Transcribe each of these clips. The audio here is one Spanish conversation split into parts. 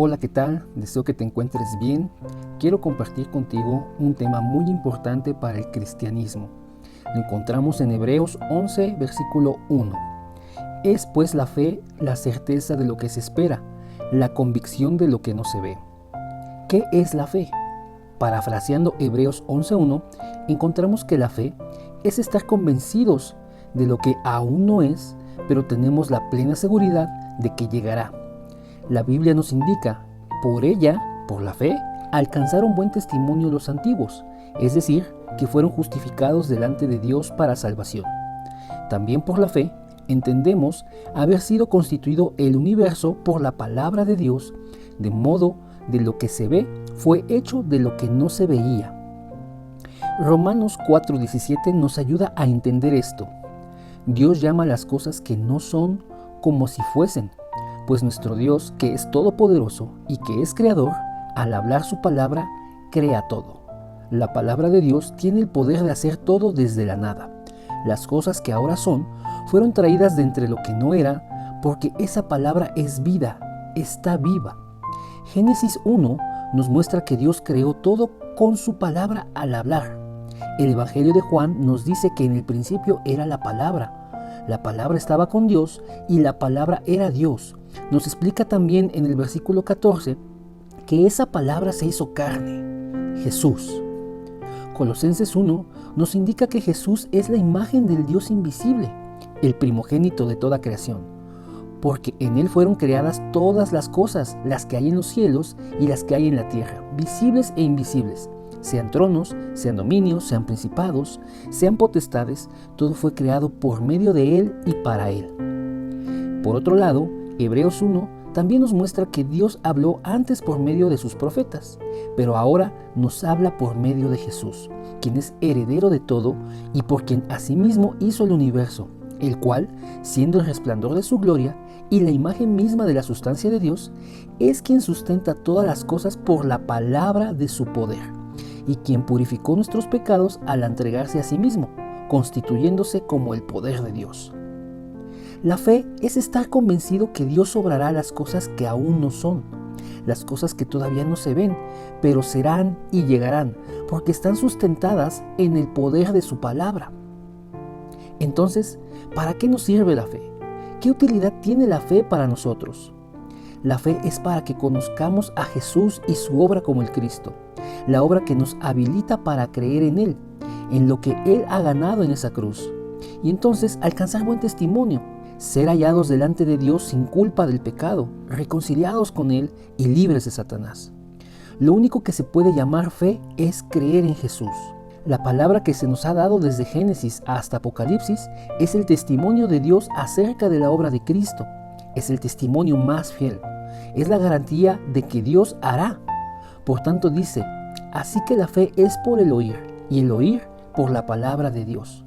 Hola, ¿qué tal? Deseo que te encuentres bien. Quiero compartir contigo un tema muy importante para el cristianismo. Lo encontramos en Hebreos 11, versículo 1. Es pues la fe la certeza de lo que se espera, la convicción de lo que no se ve. ¿Qué es la fe? Parafraseando Hebreos 11.1, encontramos que la fe es estar convencidos de lo que aún no es, pero tenemos la plena seguridad de que llegará. La Biblia nos indica, por ella, por la fe, alcanzaron buen testimonio los antiguos, es decir, que fueron justificados delante de Dios para salvación. También por la fe, entendemos haber sido constituido el universo por la palabra de Dios, de modo de lo que se ve fue hecho de lo que no se veía. Romanos 4:17 nos ayuda a entender esto. Dios llama a las cosas que no son como si fuesen, pues nuestro Dios, que es todopoderoso y que es creador, al hablar su palabra, crea todo. La palabra de Dios tiene el poder de hacer todo desde la nada. Las cosas que ahora son, fueron traídas de entre lo que no era, porque esa palabra es vida, está viva. Génesis 1 nos muestra que Dios creó todo con su palabra al hablar. El Evangelio de Juan nos dice que en el principio era la palabra estaba con Dios y la palabra era Dios. Nos explica también en el versículo 14 que esa palabra se hizo carne, Jesús. Colosenses 1 nos indica que Jesús es la imagen del Dios invisible, el primogénito de toda creación, porque en Él fueron creadas todas las cosas, las que hay en los cielos y las que hay en la tierra, visibles e invisibles, sean tronos, sean dominios, sean principados, sean potestades, todo fue creado por medio de Él y para Él. Por otro lado, Hebreos 1 también nos muestra que Dios habló antes por medio de sus profetas, pero ahora nos habla por medio de Jesús, quien es heredero de todo y por quien asimismo hizo el universo, el cual, siendo el resplandor de su gloria y la imagen misma de la sustancia de Dios, es quien sustenta todas las cosas por la palabra de su poder, y quien purificó nuestros pecados al entregarse a sí mismo, constituyéndose como el poder de Dios. La fe es estar convencido que Dios obrará las cosas que aún no son, las cosas que todavía no se ven, pero serán y llegarán, porque están sustentadas en el poder de su palabra. Entonces, ¿para qué nos sirve la fe? ¿Qué utilidad tiene la fe para nosotros? La fe es para que conozcamos a Jesús y su obra como el Cristo, la obra que nos habilita para creer en Él, en lo que Él ha ganado en esa cruz, y entonces alcanzar buen testimonio, ser hallados delante de Dios sin culpa del pecado, reconciliados con Él y libres de Satanás. Lo único que se puede llamar fe es creer en Jesús. La palabra que se nos ha dado desde Génesis hasta Apocalipsis es el testimonio de Dios acerca de la obra de Cristo. Es el testimonio más fiel. Es la garantía de que Dios hará. Por tanto dice, así que la fe es por el oír, y el oír por la palabra de Dios.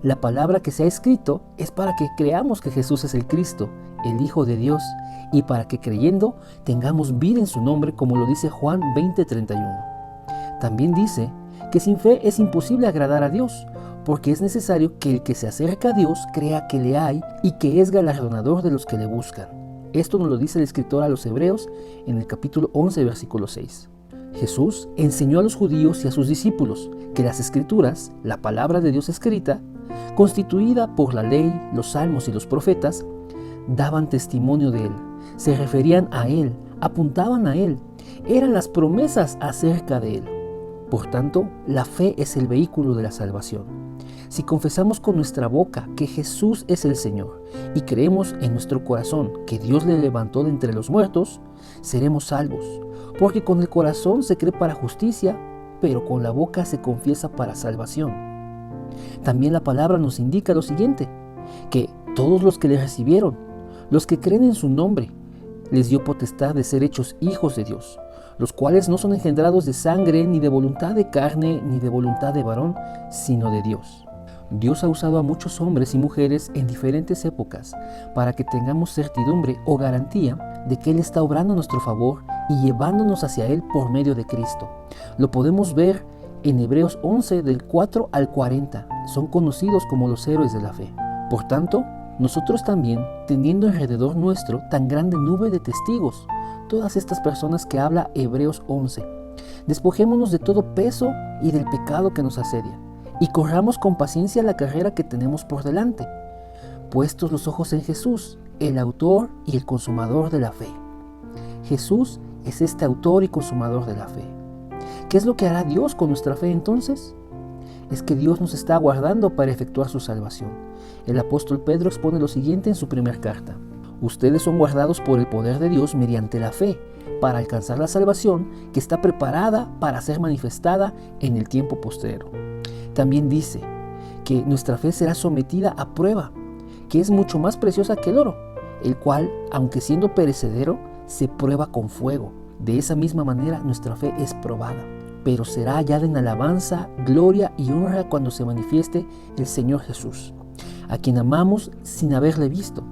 La palabra que se ha escrito es para que creamos que Jesús es el Cristo, el Hijo de Dios, y para que creyendo tengamos vida en su nombre, como lo dice Juan 20:31. También dice que sin fe es imposible agradar a Dios, porque es necesario que el que se acerca a Dios crea que le hay y que es galardonador de los que le buscan. Esto nos lo dice el escritor a los Hebreos en el capítulo 11, versículo 6. Jesús enseñó a los judíos y a sus discípulos que las Escrituras, la palabra de Dios escrita, constituida por la ley, los salmos y los profetas, daban testimonio de Él, se referían a Él, apuntaban a Él, eran las promesas acerca de Él. Por tanto, la fe es el vehículo de la salvación. Si confesamos con nuestra boca que Jesús es el Señor y creemos en nuestro corazón que Dios le levantó de entre los muertos, seremos salvos, porque con el corazón se cree para justicia, pero con la boca se confiesa para salvación. También la palabra nos indica lo siguiente, que todos los que le recibieron, los que creen en su nombre, les dio potestad de ser hechos hijos de Dios, los cuales no son engendrados de sangre, ni de voluntad de carne, ni de voluntad de varón, sino de Dios. Dios ha usado a muchos hombres y mujeres en diferentes épocas para que tengamos certidumbre o garantía de que Él está obrando a nuestro favor y llevándonos hacia Él por medio de Cristo. Lo podemos ver en Hebreos 11 del 4 al 40. Son conocidos como los héroes de la fe. Por tanto, nosotros también, teniendo alrededor nuestro tan grande nube de testigos, todas estas personas que habla Hebreos 11. Despojémonos de todo peso y del pecado que nos asedia, y corramos con paciencia la carrera que tenemos por delante, puestos los ojos en Jesús, el autor y el consumador de la fe. Jesús es este autor y consumador de la fe. ¿Qué es lo que hará Dios con nuestra fe entonces? Es que Dios nos está aguardando para efectuar su salvación. El apóstol Pedro expone lo siguiente en su primera carta. Ustedes son guardados por el poder de Dios mediante la fe, para alcanzar la salvación que está preparada para ser manifestada en el tiempo postrero. También dice que nuestra fe será sometida a prueba, que es mucho más preciosa que el oro, el cual, aunque siendo perecedero, se prueba con fuego. De esa misma manera nuestra fe es probada, pero será hallada en alabanza, gloria y honra cuando se manifieste el Señor Jesús, a quien amamos sin haberle visto,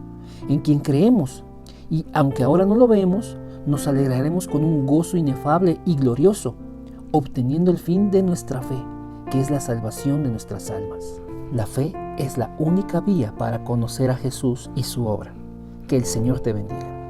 en quien creemos, y aunque ahora no lo vemos, nos alegraremos con un gozo inefable y glorioso, obteniendo el fin de nuestra fe, que es la salvación de nuestras almas. La fe es la única vía para conocer a Jesús y su obra. Que el Señor te bendiga.